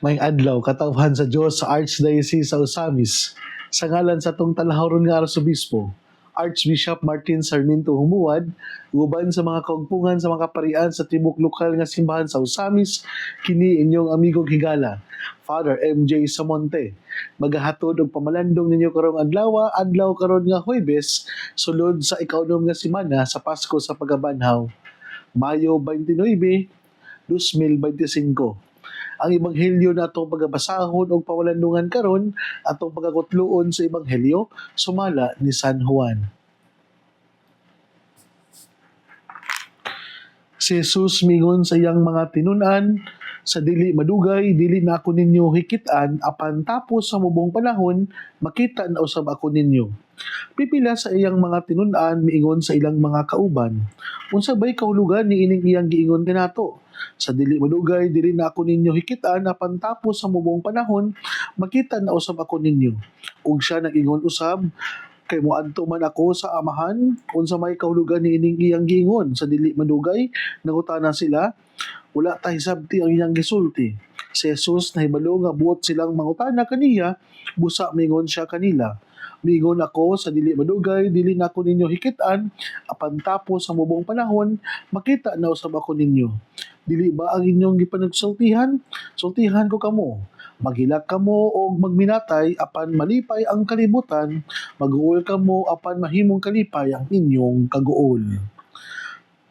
May adlaw katawhan sa Dios sa Archdiocese sa Osamis. Sa ngalan sa tong talahawron nga Arsobispo, Archbishop Martin Sarmiento Humuad, uban sa mga kaugpungan sa mga kaparian sa tibok lokal nga simbahan sa Osamis, kini inyong amigong higala, Father MJ Samonte. Magahatod og pamalandong ninyo karong adlaw karon nga Huwebes, sulod sa ikaunom nga semana sa Pasko sa Pagabanhaw, Mayo 29, 2025. Ang ebanghelyo na atong pagabasahon o pawalandungan karon atong pagakutluon sa ebanghelyo sumala ni San Juan. Si Jesus mingon sa iyang mga tinun-an, sa dili madugay, dili na ako ninyo hikit-an, apan tapos sa mubong panahon, makita na usab ako ninyo. Pipila sa iyang mga tinun-an, miingon sa ilang mga kauban. Unsa ba'y kahulugan ni ining iyang giingon kanato? Sa dili madugay, dili na ako ninyo hikitaan, apan tapos sa mubong panahon, makita na usab ako ninyo. Ug siya nag-ingon usab, kay moadto man ako sa amahan, unsa may kahulugan ni ining iyang giingon. Sa dili madugay, nangutana sila, wala ta hisabti ang iyang gisulti. Si Jesus nahibalo nga buot silang mangutana kaniya, busa mingon siya kanila. Mingon ako sa dili madugay, dili na ako ninyo hikitaan, apan tapos sa mubong panahon, makita na usab ako ninyo. Dili ba ang inyong gipanagsultihan? Sultihan ko kamo. Maghilak kamo o magminatay apan malipay ang kalibutan, mag-uol kamo apan mahimong kalipay ang inyong kaguol.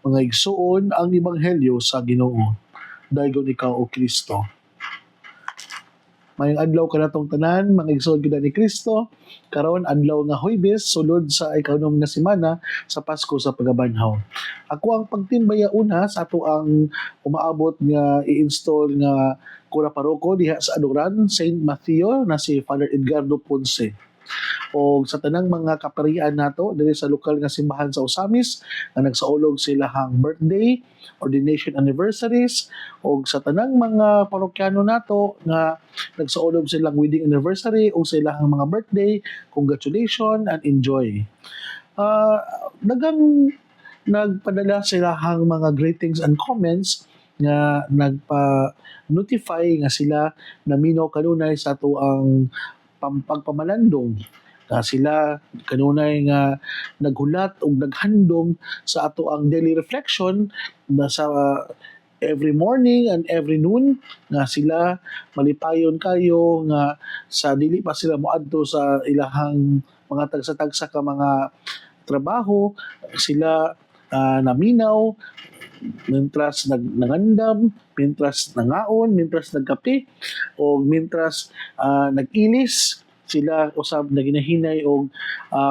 Mga igsuon ang ebanghelyo sa Ginoo. Daygon ikaw o Kristo. Mayang adlaw kanatong tanan, mga igsoon gyud ni Kristo. Karon adlaw nga Huwebes, sulod sa ikaunom nga semana sa Pasko sa Pagabanhaw. Ako ang pagtimbaya una sa ato ang umaabot nga i-install nga kura paroko diha sa Adoran, St. Matthew na si Father Edgardo Ponce. O sa tanang mga kaparian nato diri sa lokal nga simbahan sa Osamis nga nagsaulog silahang birthday, ordination anniversaries, o sa tanang mga parokyano nato nga nagsaulog silang wedding anniversary o silahang mga birthday, congratulations and enjoy. Dagang nagpadala silahang mga greetings and comments nga nagpa-notify nga sila na minaw kanunay sa ato ang pagpamalandong nga sila kanunay nga naghulat ug naghandom sa ato ang daily reflection na sa every morning and every noon nga sila malipayon kayo nga sa dili pa sila moadto sa ilahang mga tagsa-tagsa ka mga trabaho, sila naminaw mintras nangandam, mintras nangaon, mintras nagkape, o mintras nagilis, sila usab na ginahinay og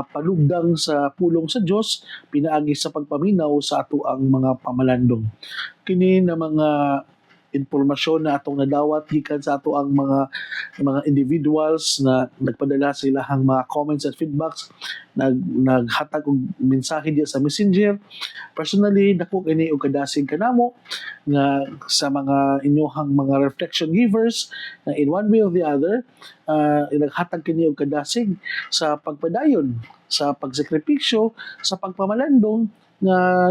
palugdang sa pulong sa Dios pinaagi sa pagpaminaw sa ato ang mga pamalandong. Kini na mga impormasyon na atong nadawat gikan sa ato ang mga individuals na nagpadala sa ilahang mga comments and feedbacks, naghatag og mensahe diya sa Messenger. Personally, dako kini og kadasig kanamo nga sa mga inyohang mga reflection givers na in one way or the other, naghatag kini og kadasig sa pagpadayon, sa pagsakripisyo, sa pagpamalandong nga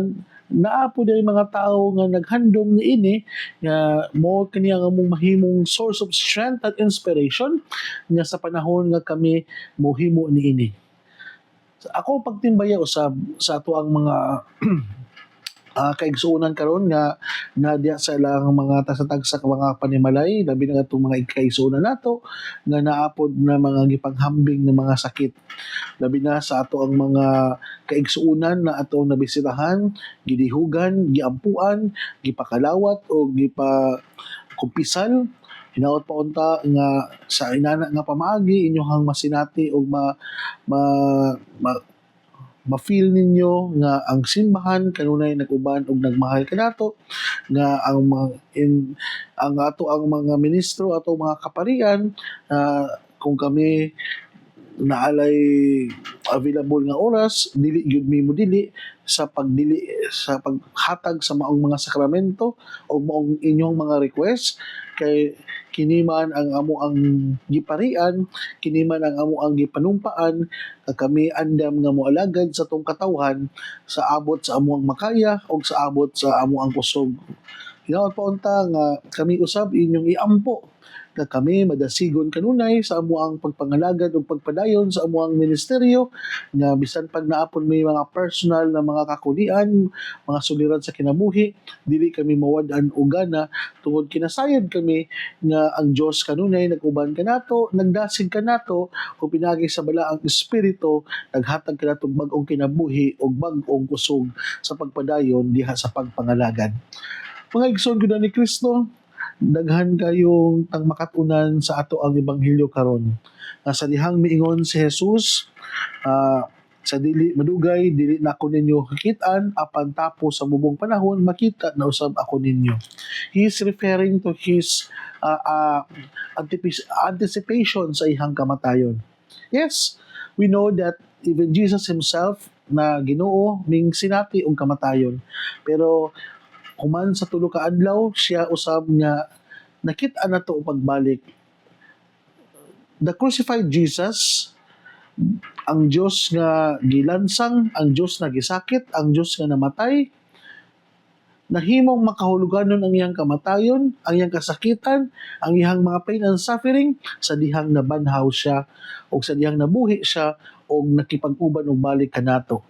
naapo diri mga tao nga naghandom ni ini nga mo kani ang among mahimong source of strength and inspiration nga sa panahon nga kami mohimo ni ini. Ako pagtimbaya usab sa ato ang mga kaigsuonan karon nga nadya sa ilang mga tagsa-tagsa mga panimalay, labi na itong mga kaigsuonan nato nga naapod na mga gipanghambing ng mga sakit. Labi na sa ato ang mga kaigsuonan na atong nabisitahan, gidihugan, giampuan, gipakalawat o gipakumpisal. Hinaot pa unta nga sa inana nga pamaagi inyohang masinati o ma-feel ninyo nga ang simbahan kanunay nag-uban og nagmahal kanato, nga ang ato ang mga ministro ato mga kaparian, kung kami naalay available nga oras, dili gyud mi mo dili sa paghatag sa maong mga sakramento o maong inyong mga request, kay kini man ang amo ang giparian, kini man ang amo ang gipanumpaan, kami andam nga moalagad sa tong katawhan sa abot sa amo ang makaya o sa abot sa amo ang kusog. Hinaot pa unta nga kami usab inyong iampo nga kami madasigon kanunay sa amuang pagpangalagad ug pagpadayon sa amuang ministeryo nga bisan pag naapon may mga personal na mga kakulian, mga suliran sa kinabuhi, dili kami mawad-an og gana tungod kinasayod kami nga ang Dios kanunay nag-uban kanato, nagdasig kanato o pinagi sa balaang espiritu, naghatag kanato og bag-ong kinabuhi ug bag-ong kusog sa pagpadayon diha sa pagpangalagad. Mga igsoon gud ni Kristo, daghan kayong tang makatunan sa ato ang ebanghelyo karon. Nga sa dihang miingon si Jesus, sa dili madugay dili na ako ninyo kikitaan apan tapo sa bubong panahon makita na usab ako ninyo. He is referring to his anticipation sa ihang kamatayon. Yes, we know that even Jesus himself na Ginoo ning sinati og kamatayon. Pero human sa tulo ka adlaw siya usab nga nakit-an nato og pagbalik. The crucified Jesus, ang Dios nga gilansang, ang Dios nga gisakit, ang Dios nga namatay, nahimong makahuluganon ang iyang kamatayon, ang iyang kasakitan, ang iyang mga pain and suffering sa dihang nabanhaw siya o sa dihang nabuhi siya o nakipag-uban og balik kanato.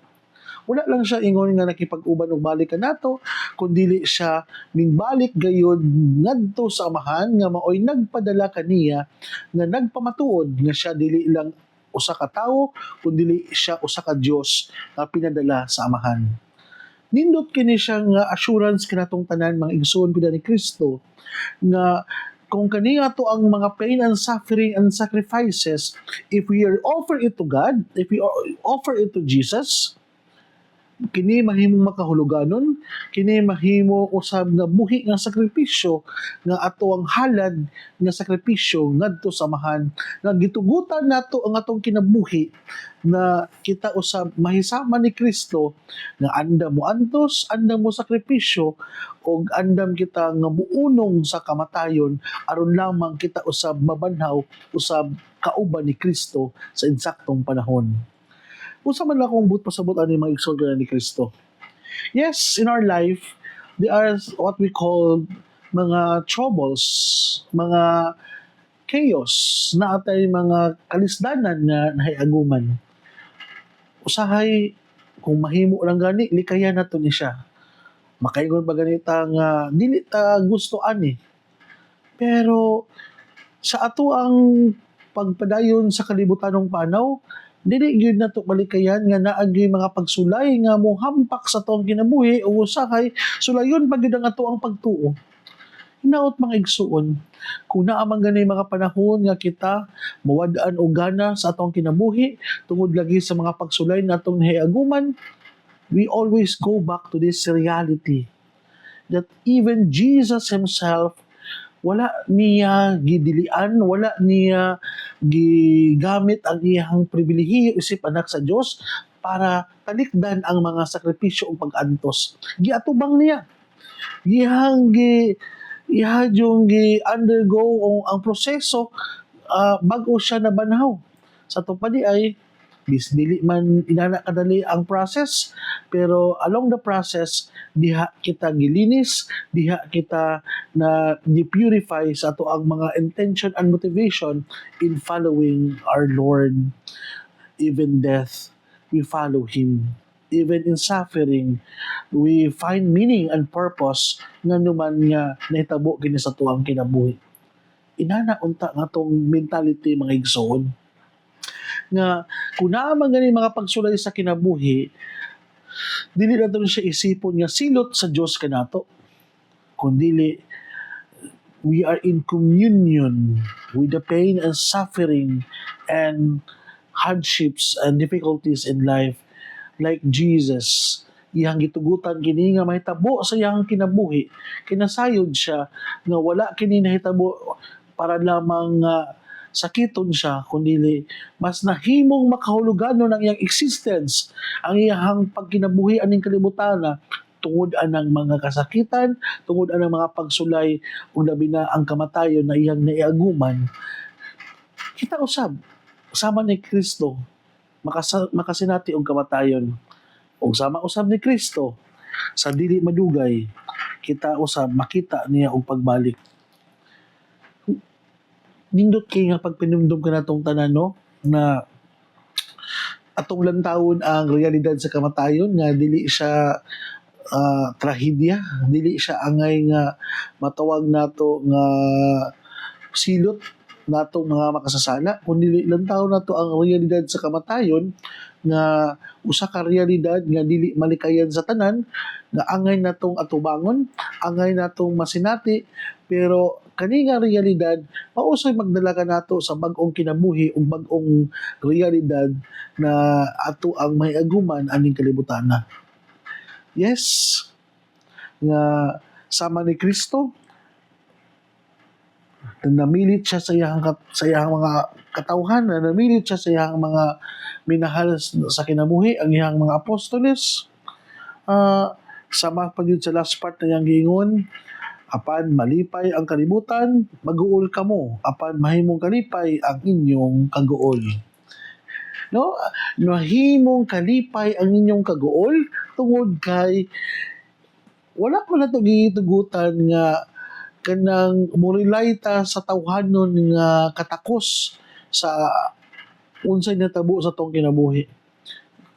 Wala lang siya ingon nga nakipag-uban og balik kanato, kundi siya mingbalik gayud ngadto sa amahan nga maoy nagpadala kaniya nga nagpamatuod nga siya dili lang usa ka tawo kundi siya usa ka Dios nga pinadala sa amahan. Nindot kini siya nga assurance kanatong tanan mga igsoon pud ni Kristo nga kung kaniya to ang mga pain and suffering and sacrifices, if we offer it to God, if we offer it to Jesus, kini mahimong makahuluganon, kini mahimo usab nga buhi nga sakripisyo nga ato ang halad nga sakripisyo ngadto sa amahan nga gitugutan nato ang atong kinabuhi na kita usab mahisama ni Kristo nga andam mo antos, andam mo sakripisyo ug andam kita nga muunong sa kamatayon aron lamang kita usab mabanhaw usab kauban ni Kristo sa insaktong panahon. Unsa man lang akong pasabot ani mga igsoon ni Kristo. Yes, in our life, there are what we call mga troubles, mga chaos, na atay mga kalisdanan na nahiaguman. Usahay, kung mahimo lang gani, likayan na to ni siya. Makaingon ba ganita nga, dili ta gusto ani. Pero, sa ato ang pagpadayon sa kalibutanong panaw, dili gyud nato malikayan nga naagi mga pagsulay nga mohampak sa tuong kinabuhi o usahay sulayon pag ang ato ang pagtuo. Hinaot mga igsuon, kung naa man gani mga panahon nga kita mawad-an og gana sa atong kinabuhi tungod lagi sa mga pagsulay natong nahiaguman, we always go back to this reality that even Jesus himself wala niya gidilian, wala niya gigamit ang iyang pribilehiyo isip anak sa Dios para talikdan ang mga sakripisyo o pag-antos. Giatubang niya. Ihang gi-undergo ang proseso bago siya nabanhaw. Sa tupadi ay dili man inana kadali ang process, pero along the process diha kita gilinis, diha kita na di-purify sa ato ang mga intention and motivation in following our Lord. Even death, we follow Him. Even in suffering, we find meaning and purpose nga numan nga nahitabo kini sa tuang kinabuhi. Inana unta nga tong mentality mga igsoon nga kung naaman gani mga pagsulay sa kinabuhi, dili na doon siya isipon nga silot sa Diyos kanato, kundi we are in communion with the pain and suffering and hardships and difficulties in life like Jesus. Iyang gitugutan kini nga mahitabo sa iyang kinabuhi, kinasayod siya nga wala kini nahitabo para lamang sakiton siya, kundi mas nahimong makahuluganon ang iyang existence, ang iyang pagkinabuhi aning kalibutan tungod anang mga kasakitan, tungod anang mga pagsulay, ug labi na ang kamatayon na iyang naiaguman. Kita usab, sama ni Kristo, makasinati og kamatayon. Ug sama usab ni Kristo, sa dili madugay, kita usab makita niya og pagbalik. Nindot kay nga pag pinumdum ka natong tanan no na atong lantawon ang realidad sa kamatayon nga dili siya trahedya, dili siya angay nga matawag nato nga silot natong mga makasasala, kundi lantaw nato ang realidad sa kamatayon nga usa ka realidad nga dili malikayan sa tanan, nga angay natong atubangon, angay natong masinati, pero kani nga realidad mausay magdala ka nato sa bag-ong kinabuhi ug bag-ong realidad na ato ang may aguman aning kalibutan. Yes, nga sama ni Kristo, namilit siya sa iyang mga katawhan, namilit siya sa iyang mga minahal sa kinabuhi, ang iyang mga apostoles. Sama pa yun sa last part na iyang giingon, apan malipay ang kalibutan, mag-uol kamo, apan mahimong kalipay ang inyong kaguol. No? Mahimong kalipay ang inyong kaguol tungod kay wala man nato gitugutan nga kanang morilay ta sa tawhanon nga katakos sa unsay natabo sa tong kinabuhi.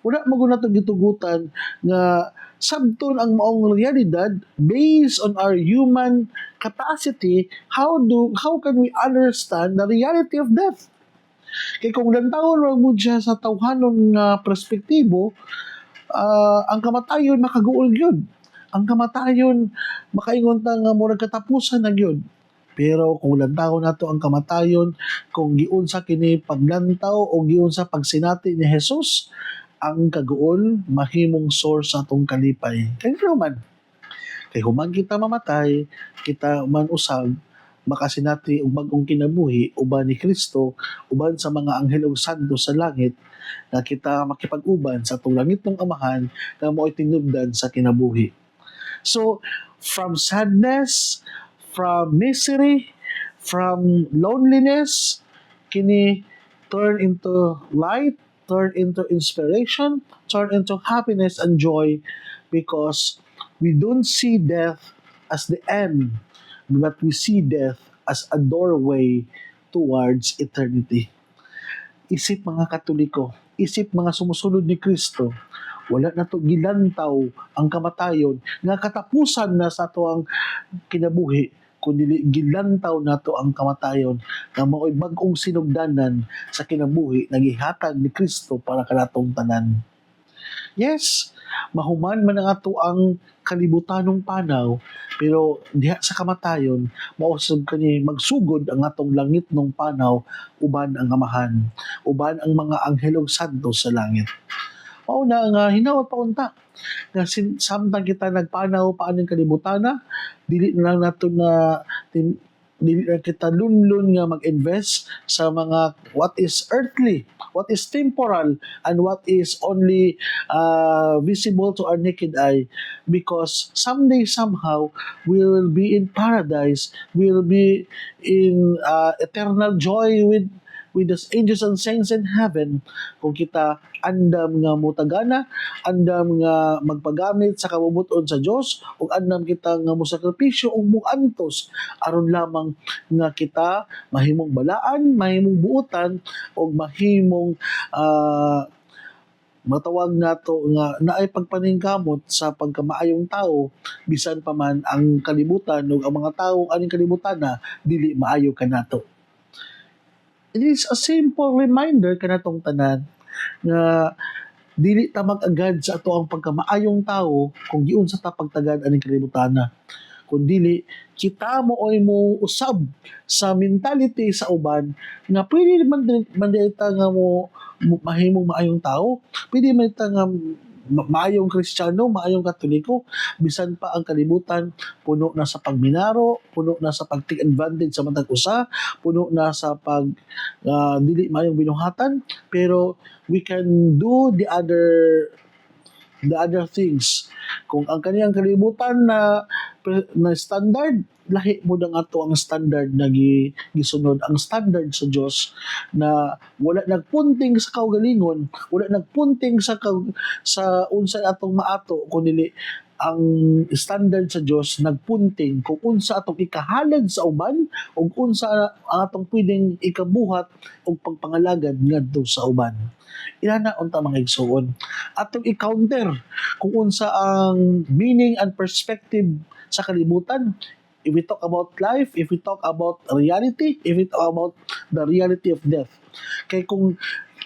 Wala man gud nato gitugutan nga sabton ang maong realidad based on our human capacity. How can we understand the reality of death? Kay kung lantawon ra mo siya sa tawhanon nga perspektibo, ang kamatayon makaguol gyud. Ang kamatayon makaingon ta nga murag katapusan na gyud. Pero kung lantawon nato ang kamatayon, kung giunsa kini paglantaw o giunsa pagsinati ni Jesus, ang kaguol mahimong source sa atong kalipay. Kay man, kay human kita mamatay, kita man usab makasinati og bag-ong kinabuhi uban ni Kristo, uban sa mga anghel ug santo sa langit, na kita makipag-uban sa atong langit ng Amahan na mo'y tinubdan sa kinabuhi. So, from sadness, from misery, from loneliness, kini turn into light, turn into inspiration, turn into happiness and joy, because we don't see death as the end, but we see death as a doorway towards eternity. Isip mga Katoliko, isip mga sumusunod ni Kristo, wala na to gilantaw ang kamatayon nga katapusan na sa ato ang kinabuhi, kundi gilantaw nato ang kamatayon nga mao'y bag-ong sinugdanan sa kinabuhi nagihatag ni Kristo para kanatong tanan. Yes, mahuman man ang ato ang kalibutanong panaw, pero diha sa kamatayon mausab kani magsugod ang atong langit nung panaw uban ang Amahan, uban ang mga anghel ug santo sa langit. Mao na nga hinawat pa unta nga samtang kita nagpanaw paaning kalibutana, dili na lang nato na dili na kita lunlun nga mag-invest sa mga what is earthly, what is temporal, and what is only visible to our naked eye, because someday somehow we will be in paradise, we will be in eternal joy with the angels and saints in heaven kung kita andam nga mutagana, andam nga magpagamit sa kabubuton sa Dios, ug andam kita nga mosakripisyo ug muantos aron lamang nga kita mahimong balaan, mahimong buutan ug mahimong matawag nato nga naay pagpaningkamot sa pagkamaayong tao bisan pa man ang kalibutan ug ang mga tawo aning kalibutan na dili maayo kanato. It is a simple reminder kanatong tanan nga dili ta mag-agad sa ato ang pagkamaayong tao kung giunsa ta pagtagad aning kalibutana. Kung dili kita mo oy mo usab sa mentality sa uban nga pwede man ta nga mo mahimong maayong tao, pwede man ta nga maayong Kristiyano, maayong Katoliko, bisan pa ang kalibutan puno na sa pagminaro, puno na sa pag-take advantage sa matag usa, puno na sa pag dili maayong binuhatan, pero we can do the other things. Kung ang kaniyang kalibutan na standard, lahi mo ang ato ang standard na gisunod, ang standard sa Dios na wala nagpunting sa kaugalingon, wala nagpunting sa unsay atong maato, kundi ang standard sa Dios nagpunting kung unsa atong ikahalad sa uban ug unsa ang atong pwedeng ikabuhat og pagpangalagad ngadto sa uban. Inana unta mga igsoon. Atong i-counter kung unsa ang meaning and perspective sa kalibutan. If we talk about life, if we talk about reality, if we talk about the reality of death. Kay kung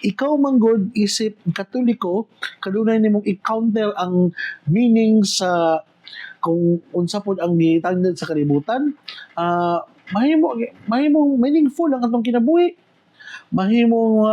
ikaw manggod isip Katoliko, kanunay nimong i-counter ang meaning sa kung unsa pod ang gitangdad sa kalibutan, mahimong meaningful ang atong kinabuhi. Mahimong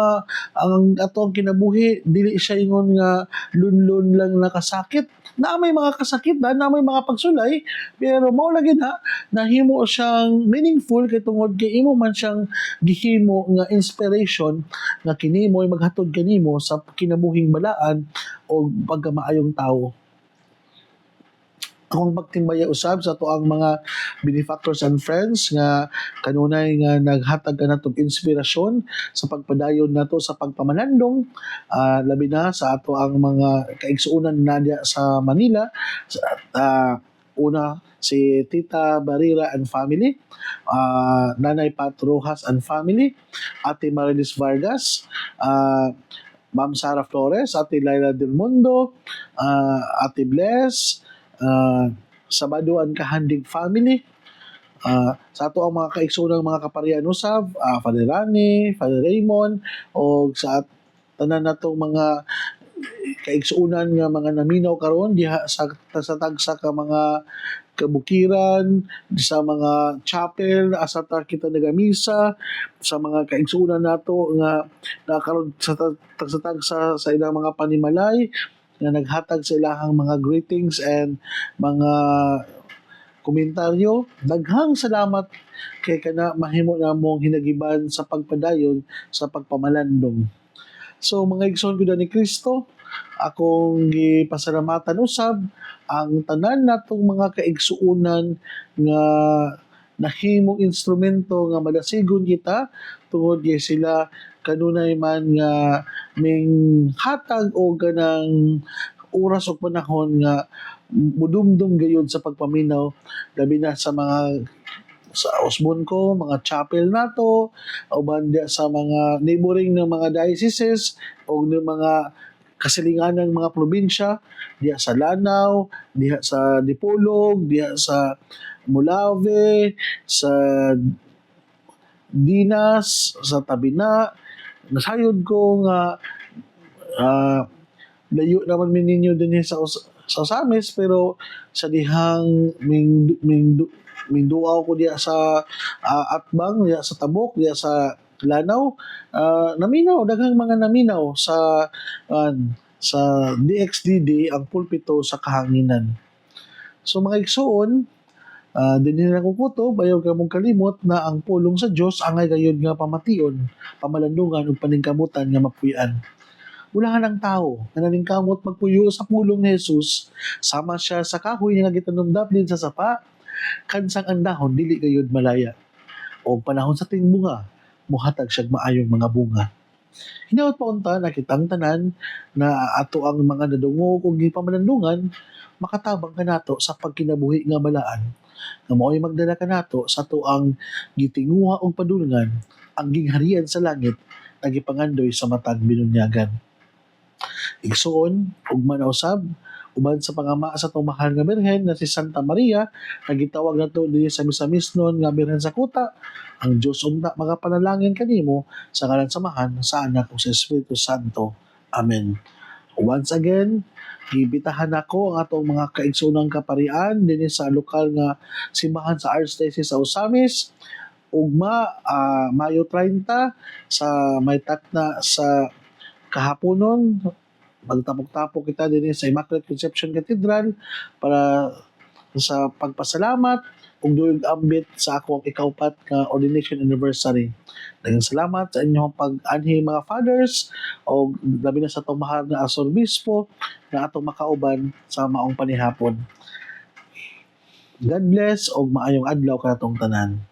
ang atong kinabuhi dili siya ingon nga lunlun lang nakasakit. Na may mga kasakit na may mga pagsulay, pero mao lagi na nahimo siyang meaningful kay tungod kay imo man siyang gihimo nga inspiration nga kini mo'y maghatod kanimo sa kinabuhing balaan o pagkamaayong tawo. Akong pagtimbaya usab sa to ang mga benefactors and friends nga kanunay nga naghatag kanatong inspirasyon sa pagpadayon nato sa pagpamalandong, labi na sa ato ang mga kaigsuonan nadya sa Manila. Una si Tita Barira and family, Nanay Pat Rojas and family, Ate Marilis Vargas, Ma'am Sara Flores, Ate Laila Del Mundo, Ate Bless, Sabaduan Kahandig family, sa ato ang mga kaigsoonang mga kaparian usab, Father Rani, Father Raymond, o sa tanan natong mga kaigsuonan nga mga naminaw karon diha sa tagsa ka mga kabukiran, sa mga chapel, asa ta kita nagamisa, sa mga kaigsuonan nato nga nakaroon sa tagsa sa ilang mga panimalay, na naghatag sa ilahang mga greetings and mga komentaryo. Daghang salamat kay kana mahimo namong hinagiban sa pagpadayon sa pagpamalandong. So mga igsoon ko ni Kristo, akong gipasalamatan usab ang tanan natong mga kaigsuonan nga nahimong instrumento nga madasigon kita tungod kay sila kanunay man nga ming hatag o ganang oras o panahon nga mudumdum gayud sa pagpaminaw labi na sa mga sa Osbon ko, mga chapel nato, o banda sa mga neighboring ng mga dioceses o ng mga kasilingan ng mga probinsya, diya sa Lanao, diya sa Dipolog, diya sa Mulave, sa Dinas, sa Tabina. Nasayod ko nga layo naman min ninyo din sa Osamis, pero sa dihang duaw ko diya sa Atbang, diya sa Tabok, diya sa Lanao, naminaw, daghang mga naminaw sa DXDD ang pulpito sa kahanginan. So mga igsoon, din na kukuto, bayaw ka mong kalimot na ang pulong sa Diyos angay gayud nga pamation, pamalandungan ug paningkamutan nga mapuy-an. Ulahan ang tao na naningkamot magpuyo sa pulong ni Jesus, sama siya sa kahoy nga gitanumdap din sa sapa, kansang ang dahon dili gayud malaya. O panahon sa tingbunga, muhatag siyag maayong mga bunga. Hinaut pa unta na kitang tanan na ato ang mga nadungog ug gipamalandungan, makatabang kanato sa pagkinabuhi nga balaan nga mao'y magdala kanato sa tuang gitinguha og padulungan ang gingharian sa langit na gipangandoy sa matag binunyagan. Igsoon ug manausab uban sa pangama sa atong mahal nga birhen na si Santa Maria nga gitawag nato dinhi sa misamisnon nga birhen sa kuta, ang Dios unta magapanalangin kanimo sa ngalan samahan sa anak ug sa Espiritu Santo. Amen. Once again, gibitahan ako ang atong mga kaigsoonang kaparian dinhi sa lokal nga simbahan sa Archdiocese sa Osamis. Ugma, Mayo 30 sa may takna sa kahaponon, magtapok-tapok kita din sa Immaculate Conception Cathedral para sa pagpasalamat ug duyog ambit sa akong ikaupat nga ordination anniversary. Daghang salamat sa inyong pag-anhi mga fathers o labi na sa itong mahal na asorbispo na atong makauban sa maong panihapon. God bless o maayong adlaw kanatong tanan.